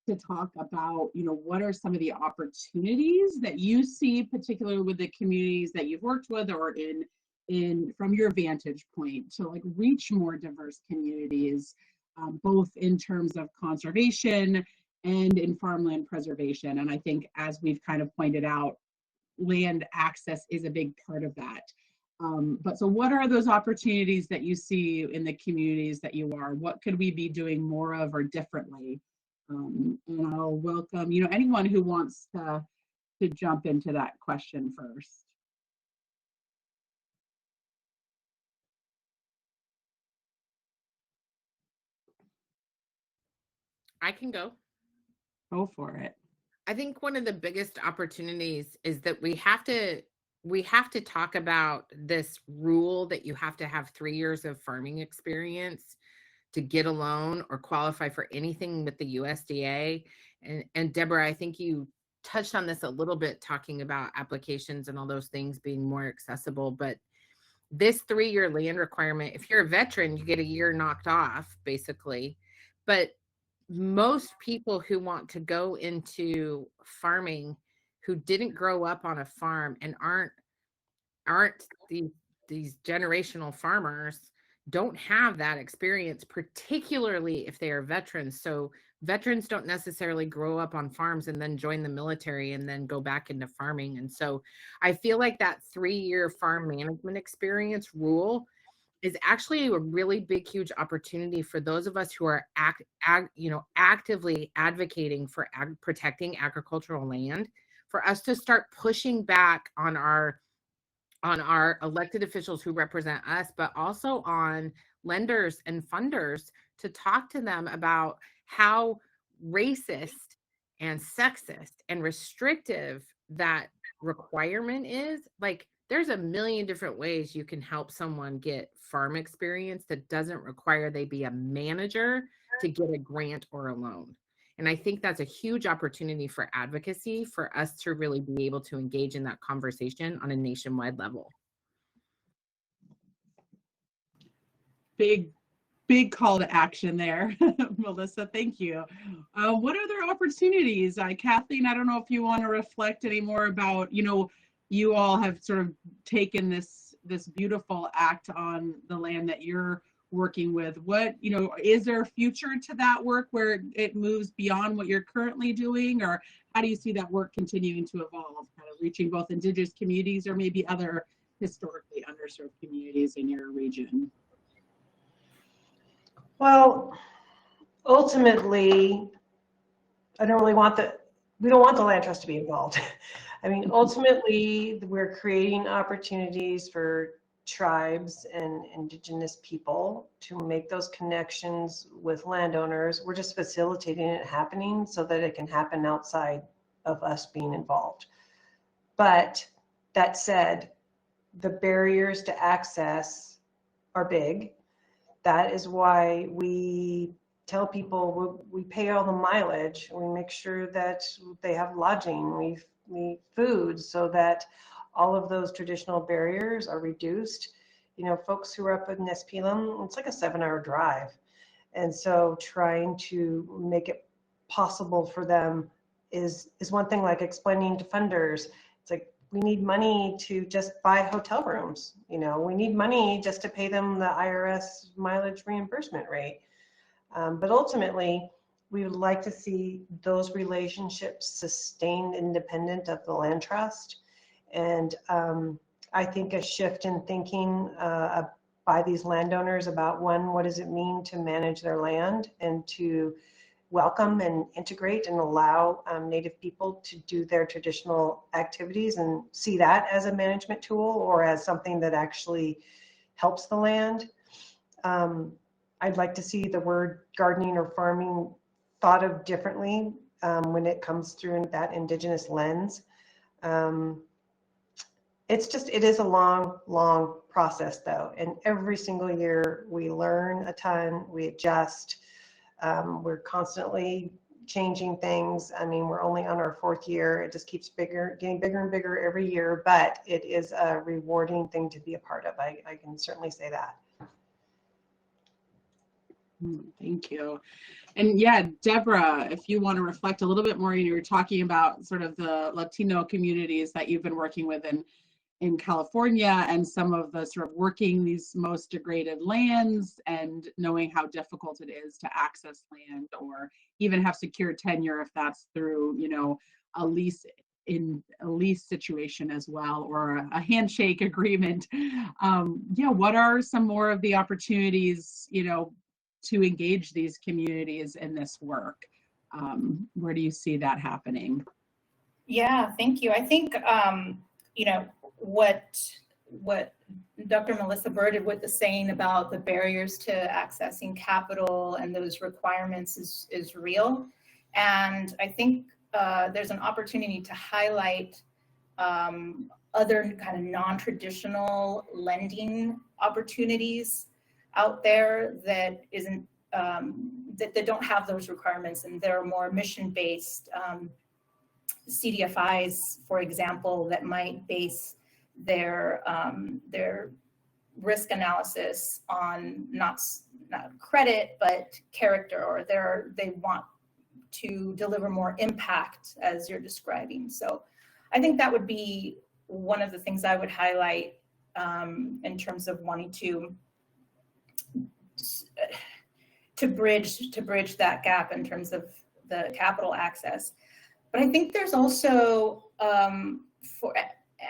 to talk about, what are some of the opportunities that you see, particularly with the communities that you've worked with or in from your vantage point, to like reach more diverse communities, both in terms of conservation and in farmland preservation. And I think, as we've kind of pointed out, land access is a big part of that. But so what are those opportunities that you see in the communities that you are? What could we be doing more of or differently? And I'll welcome, anyone who wants to jump into that question first. I can go. Go for it. I think one of the biggest opportunities is that we have to talk about this rule that you have to have 3 years of farming experience to get a loan or qualify for anything with the USDA. And Deborah, I think you touched on this a little bit, talking about applications and all those things being more accessible. But this 3-year land requirement, if you're a veteran, you get a year knocked off, basically. But most people who want to go into farming who didn't grow up on a farm and aren't these generational farmers don't have that experience, particularly if they are veterans. So veterans don't necessarily grow up on farms and then join the military and then go back into farming. And so I feel like that 3-year farm management experience rule is actually a really big, huge opportunity for those of us who are actively advocating for protecting agricultural land, for us to start pushing back on our elected officials who represent us, but also on lenders and funders, to talk to them about how racist and sexist and restrictive that requirement is. Like, there's a million different ways you can help someone get farm experience that doesn't require they be a manager to get a grant or a loan. And I think that's a huge opportunity for advocacy, for us to really be able to engage in that conversation on a nationwide level. big call to action there. Melissa, thank you. What other opportunities? Kathleen, I don't know if you want to reflect any more about, you all have sort of taken this beautiful act on the land that you're working with. What, is there a future to that work where it moves beyond what you're currently doing, or how do you see that work continuing to evolve, kind of reaching both Indigenous communities or maybe other historically underserved communities in your region? Well, ultimately, we don't want the land trust to be involved. I mean, ultimately, we're creating opportunities for tribes and Indigenous people to make those connections with landowners. We're just facilitating it happening so that it can happen outside of us being involved. But that said, the barriers to access are big. That is why we tell people we pay all the mileage. We make sure that they have lodging, we food, so that all of those traditional barriers are reduced. Folks who are up in Nespelem, it's like a 7-hour drive. And so trying to make it possible for them is one thing, like explaining to funders. It's like, we need money to just buy hotel rooms. We need money just to pay them the IRS mileage reimbursement rate. But ultimately, we would like to see those relationships sustained independent of the land trust. And I think a shift in thinking by these landowners about, one, what does it mean to manage their land and to welcome and integrate and allow Native people to do their traditional activities, and see that as a management tool or as something that actually helps the land. I'd like to see the word gardening or farming thought of differently when it comes through that Indigenous lens. It is a long process though. And every single year we learn a ton, we adjust. We're constantly changing things. I mean, we're only on our 4th year. It just keeps getting bigger and bigger every year, but it is a rewarding thing to be a part of. I can certainly say that. Thank you. And yeah, Deborah, if you want to reflect a little bit more, you were talking about sort of the Latino communities that you've been working with in California, and some of the sort of working these most degraded lands and knowing how difficult it is to access land or even have secure tenure if that's through, a lease situation as well, or a handshake agreement. What are some more of the opportunities, to engage these communities in this work? Where do you see that happening? Yeah, thank you. I think, what Dr. Melissa Birdwood is saying about the barriers to accessing capital and those requirements is real. And I think there's an opportunity to highlight other kind of non-traditional lending opportunities out there that isn't that don't have those requirements, and they're more mission-based CDFIs, for example, that might base their risk analysis on not credit but character, or they want to deliver more impact, as you're describing. So I think that would be one of the things I would highlight in terms of wanting to bridge that gap in terms of the capital access. But I think there's also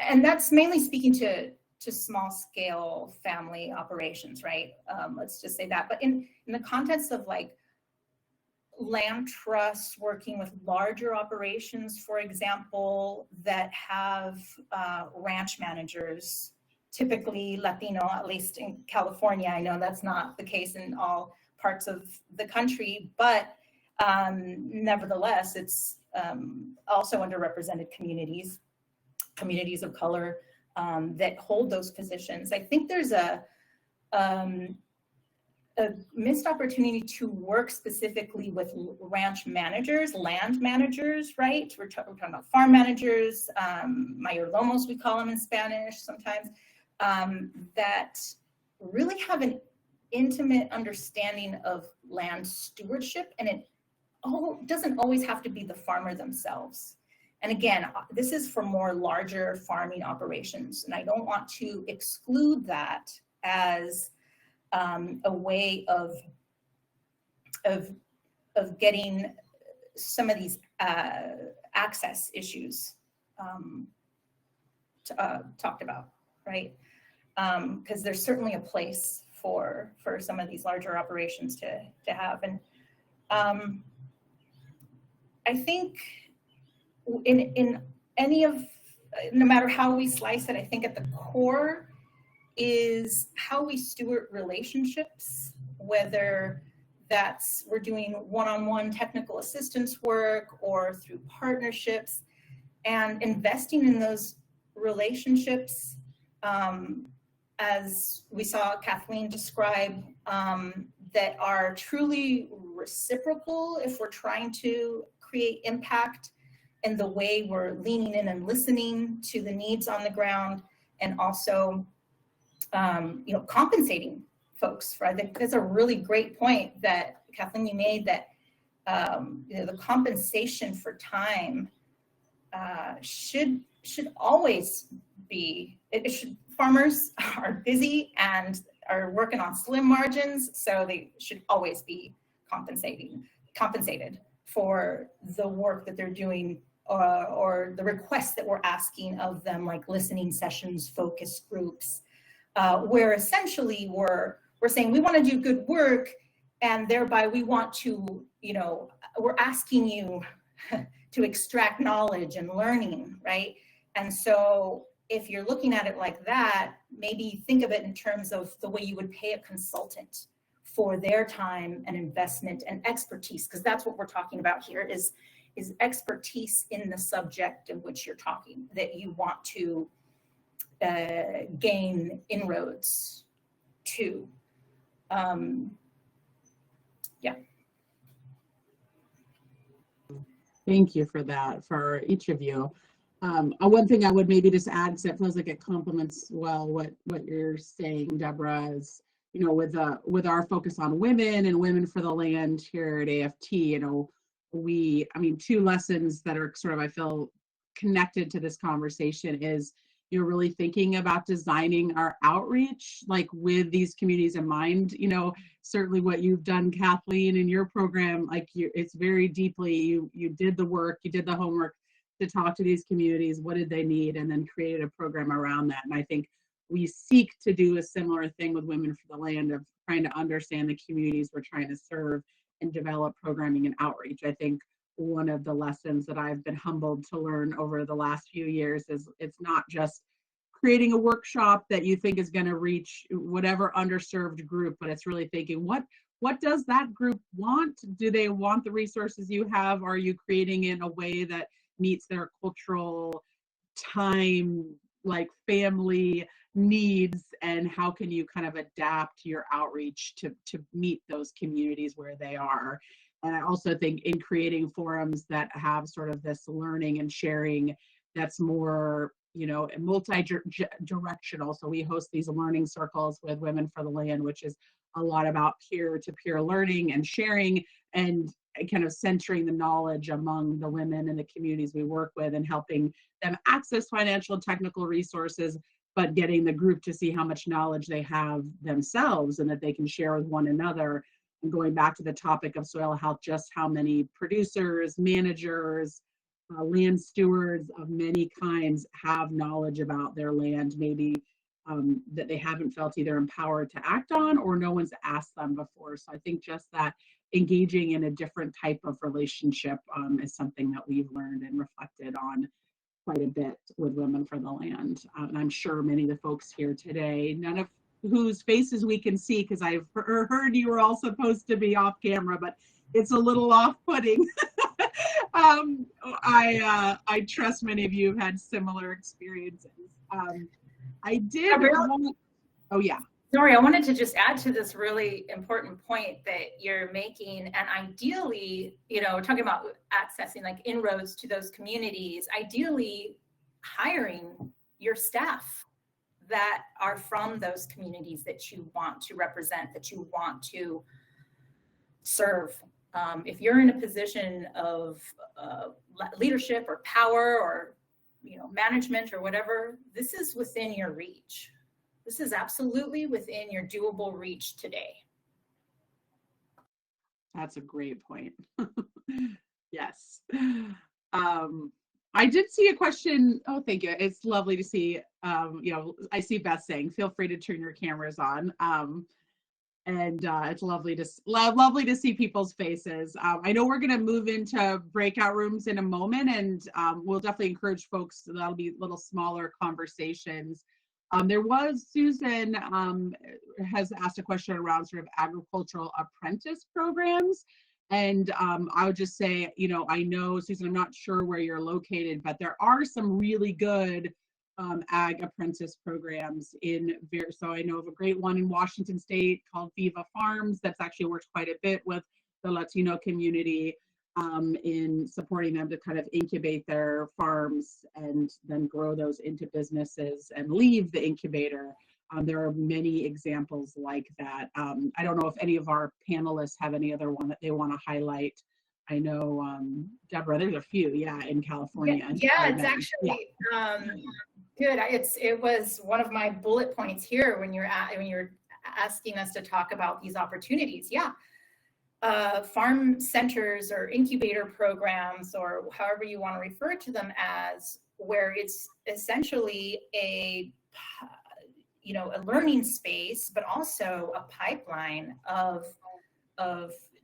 and that's mainly speaking to small scale family operations, right? Let's just say that. But in the context of like land trusts working with larger operations, for example, that have ranch managers, typically Latino, at least in California. I know that's not the case in all parts of the country, but nevertheless, it's also underrepresented communities of color that hold those positions. I think there's a missed opportunity to work specifically with ranch managers, land managers, right? We're talking about farm managers, mayordomos, we call them in Spanish sometimes, that really have an intimate understanding of land stewardship, and it doesn't always have to be the farmer themselves. And again, this is for more larger farming operations, and I don't want to exclude that as a way of getting some of these access issues talked about, right? Because there's certainly a place for some of these larger operations to have. And I think in any of, no matter how we slice it, I think at the core is how we steward relationships, whether that's we're doing one-on-one technical assistance work or through partnerships, and investing in those relationships, as we saw Kathleen describe, that are truly reciprocal if we're trying to create impact in the way we're leaning in and listening to the needs on the ground, and also compensating folks. I think that's a really great point that Kathleen, you made, that the compensation for time should always be, farmers are busy and are working on slim margins, so they should always be compensated for the work that they're doing, or the requests that we're asking of them, like listening sessions, focus groups, where essentially we're saying we want to do good work, and thereby we want to, we're asking you to extract knowledge and learning, right? And so if you're looking at it like that, maybe think of it in terms of the way you would pay a consultant for their time and investment and expertise, because that's what we're talking about here, is expertise in the subject in which you're talking, that you want to gain inroads to. Yeah. Thank you for that, for each of you. One thing I would maybe just add, because it feels like it complements well what you're saying, Deborah, is, with our focus on women and women for the land here at AFT, two lessons that are sort of, I feel, connected to this conversation is, really thinking about designing our outreach, like with these communities in mind. Certainly what you've done, Kathleen, in your program, it's very deeply, you did the work, you did the homework to talk to these communities, what did they need, and then created a program around that. And I think we seek to do a similar thing with Women for the Land, of trying to understand the communities we're trying to serve and develop programming and outreach. I think one of the lessons that I've been humbled to learn over the last few years is it's not just creating a workshop that you think is going to reach whatever underserved group, but it's really thinking, what does that group want? Do they want the resources you have? Are you creating it in a way that meets their cultural, time, like family needs, and how can you kind of adapt your outreach to meet those communities where they are? And I also think in creating forums that have sort of this learning and sharing that's more, multi-directional. So we host these learning circles with Women for the Land, which is a lot about peer-to-peer learning and sharing, and kind of centering the knowledge among the women in the communities we work with, and helping them access financial and technical resources, but getting the group to see how much knowledge they have themselves and that they can share with one another. And going back to the topic of soil health, just how many producers, managers, land stewards of many kinds have knowledge about their land, maybe that they haven't felt either empowered to act on, or no one's asked them before. So I think just that engaging in a different type of relationship is something that we've learned and reflected on quite a bit with Women for the Land. And I'm sure many of the folks here today, none of whose faces we can see, because I've heard you were all supposed to be off camera, but it's a little off-putting. I trust many of you have had similar experiences. Oh yeah. Sorry, I wanted to just add to this really important point that you're making. And ideally, we're talking about accessing like inroads to those communities, ideally hiring your staff that are from those communities that you want to represent, that you want to serve. If you're in a position of leadership or power or management or whatever, this is within your reach. This is absolutely within your doable reach today. That's a great point. Yes. I did see a question. Oh, thank you. It's lovely to see. I see Beth saying, feel free to turn your cameras on. And it's lovely to see people's faces. I know we're going to move into breakout rooms in a moment, and we'll definitely encourage folks. That'll be little smaller conversations. There was Susan has asked a question around sort of agricultural apprentice programs. And I would just say, I know, Susan, I'm not sure where you're located, but there are some really good ag apprentice programs so I know of a great one in Washington State called Viva Farms that's actually worked quite a bit with the Latino community in supporting them to kind of incubate their farms and then grow those into businesses and leave the incubator. There are many examples like that. I don't know if any of our panelists have any other one that they want to highlight. I know, Deborah, there's a few, in California. Yeah, it's actually good. It was one of my bullet points here when you're asking us to talk about these opportunities. Yeah, farm centers or incubator programs, or however you want to refer to them as, where it's essentially a learning space, but also a pipeline of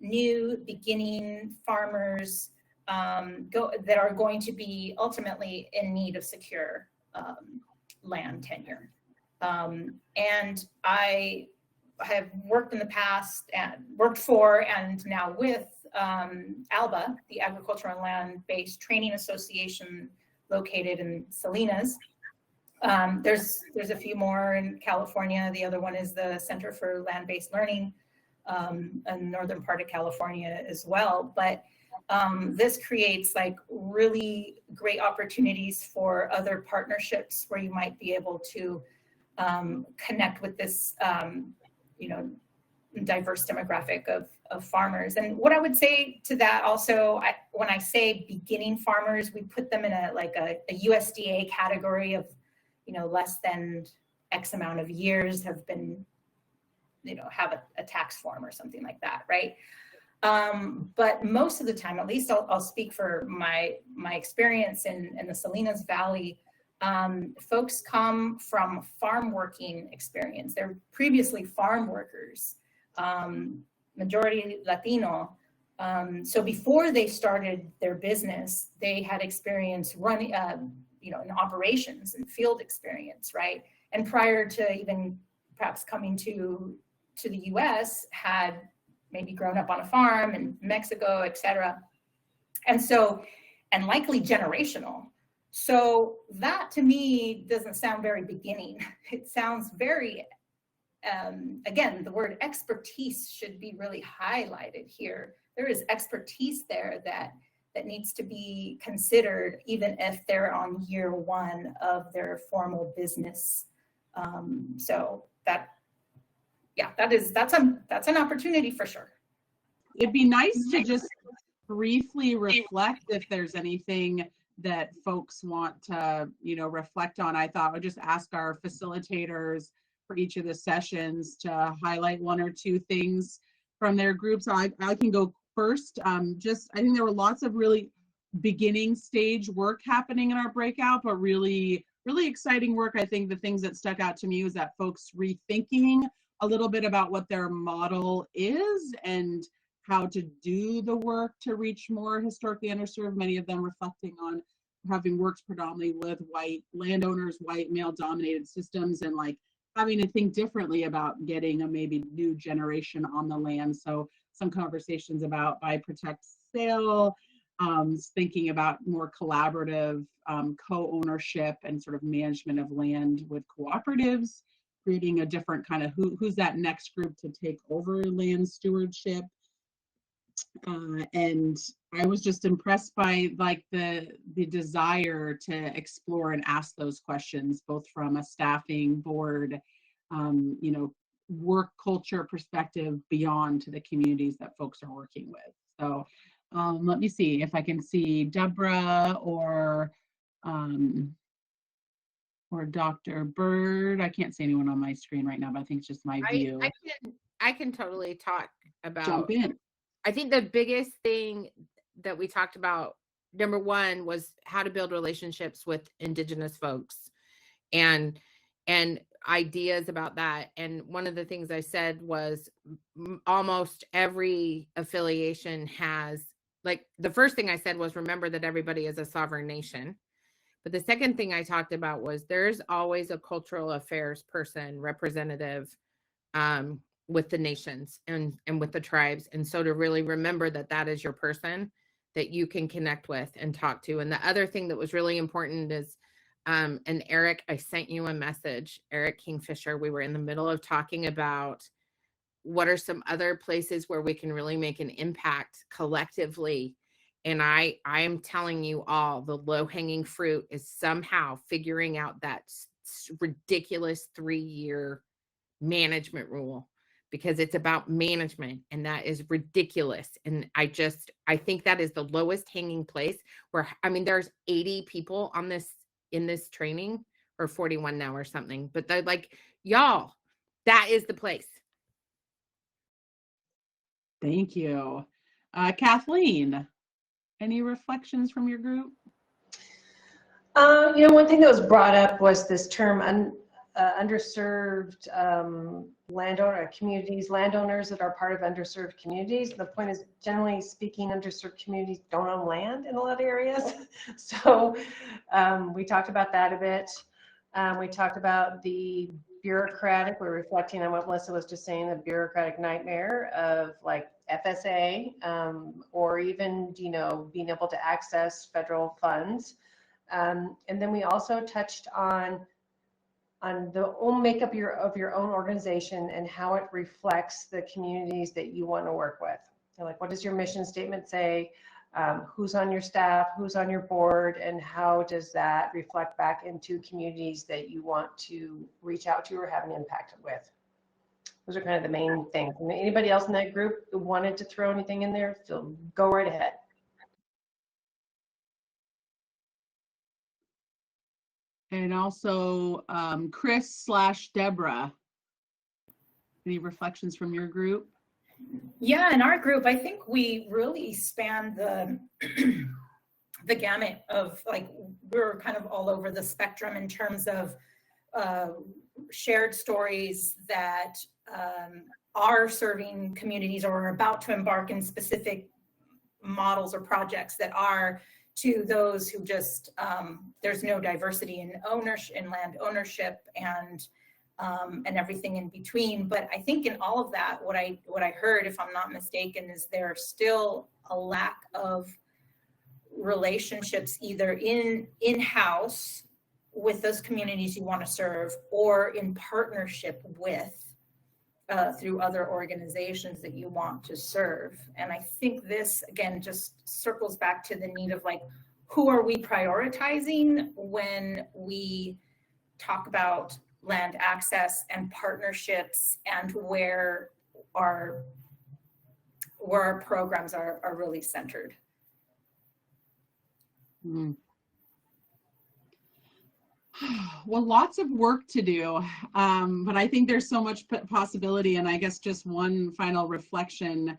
new beginning farmers that are going to be ultimately in need of secure land tenure. And I have worked in the past and worked for and now with ALBA, the Agricultural and Land-Based Training Association located in Salinas. There's a few more in California. The other one is the Center for Land-Based Learning in northern part of California as well. But this creates like really great opportunities for other partnerships where you might be able to connect with this diverse demographic of farmers. And what I would say to that also, when I say beginning farmers, we put them in a USDA category of less than X amount of years have been, have a tax form or something like that, right? But most of the time, at least I'll speak for my experience in the Salinas Valley, folks come from farm working experience. They're previously farm workers, majority Latino. So before they started their business, they had experience running, in operations and field experience, right? And prior to even perhaps coming to the US, had maybe grown up on a farm in Mexico, et cetera. And likely generational. So that to me doesn't sound very beginning. It sounds very, again, the word expertise should be really highlighted here. There is expertise there that needs to be considered, even if they're on year one of their formal business. So that's an opportunity for sure. It'd be nice to just briefly reflect if there's anything that folks want to, reflect on. I thought I would just ask our facilitators for each of the sessions to highlight one or two things from their groups. I can go first. I think there were lots of really beginning stage work happening in our breakout, but really, really exciting work. I think the things that stuck out to me was that folks rethinking a little bit about what their model is and how to do the work to reach more historically underserved, many of them reflecting on having worked predominantly with white landowners, white male-dominated systems, and like having to think differently about getting a maybe new generation on the land. So some conversations about buy, protect, sale, thinking about more collaborative co-ownership and sort of management of land with cooperatives, creating a different kind of who's that next group to take over land stewardship. And I was just impressed by like the desire to explore and ask those questions, both from a staffing board, you know, work culture perspective beyond to the communities that folks are working with. So let me see if I can see Deborah or Dr. Bird. I can't see anyone on my screen right now, but I think it's just my view. I can totally talk about. Jump in. I think the biggest thing that we talked about, number one, was how to build relationships with Indigenous folks and ideas about that. And one of the things I said was almost every affiliation has, like, the first thing I said was, remember that everybody is a sovereign nation. But the second thing I talked about was there's always a cultural affairs person, representative, with the nations and with the tribes. And so to really remember that that is your person that you can connect with and talk to. And the other thing that was really important is, and Eric, I sent you a message, Eric Kingfisher, we were in the middle of talking about what are some other places where we can really make an impact collectively. And I am telling you all, the low-hanging fruit is somehow figuring out that ridiculous 3-year management rule, because it's about management, and that is ridiculous. And I think that is the lowest hanging place where, I mean, there's 80 people on this, in this training, or 41 now or something, but they're like, y'all, that is the place. Thank you. Kathleen, any reflections from your group? You know, one thing that was brought up was this term underserved landowners that are part of underserved communities. The point is, generally speaking, underserved communities don't own land in a lot of areas. So we talked about that a bit. We talked about the bureaucratic, we're reflecting on what Melissa was just saying, the bureaucratic nightmare of like FSA, or even, you know, being able to access federal funds. And then we also touched on the own makeup of your own organization and how it reflects the communities that you want to work with. So like, what does your mission statement say? Who's on your staff, who's on your board, and how does that reflect back into communities that you want to reach out to or have an impact with? Those are kind of the main things. And anybody else in that group who wanted to throw anything in there, so go right ahead. And also Chris/Deborah, any reflections from your group? Yeah, in our group, I think we really span the the gamut of, like, we're kind of all over the spectrum in terms of shared stories that are serving communities or are about to embark in specific models or projects that are, to those who just there's no diversity in ownership, in land ownership, and everything in between. But I think in all of that, what I heard, if I'm not mistaken, is there's still a lack of relationships either in-house with those communities you want to serve, or in partnership with through other organizations that you want to serve. And I think this, again, just circles back to the need of, like, who are we prioritizing when we talk about land access and partnerships, and where our programs are really centered. Well, lots of work to do, but I think there's so much possibility. And I guess just one final reflection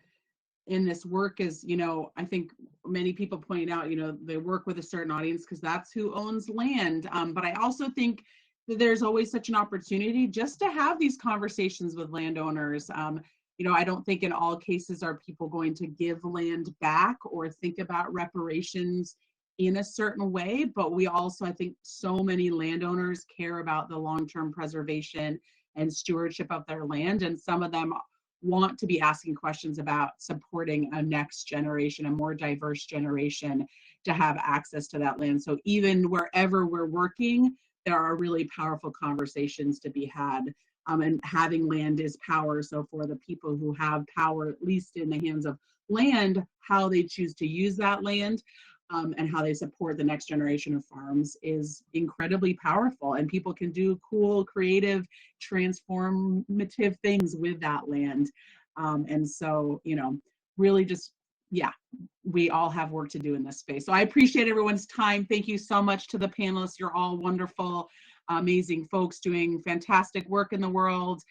in this work is, you know, I think many people point out, you know, they work with a certain audience because that's who owns land. But I also think that there's always such an opportunity just to have these conversations with landowners. You know, I don't think in all cases are people going to give land back or think about reparations in a certain way, but we also, I think so many landowners care about the long-term preservation and stewardship of their land, and some of them want to be asking questions about supporting a next generation, a more diverse generation, to have access to that land. So even wherever we're working, there are really powerful conversations to be had. And having land is power. So for the people who have power, at least in the hands of land, how they choose to use that land, and how they support the next generation of farms is incredibly powerful. And people can do cool, creative, transformative things with that land. And so, you know, really just, yeah, we all have work to do in this space. So I appreciate everyone's time. Thank you so much to the panelists. You're all wonderful, amazing folks doing fantastic work in the world.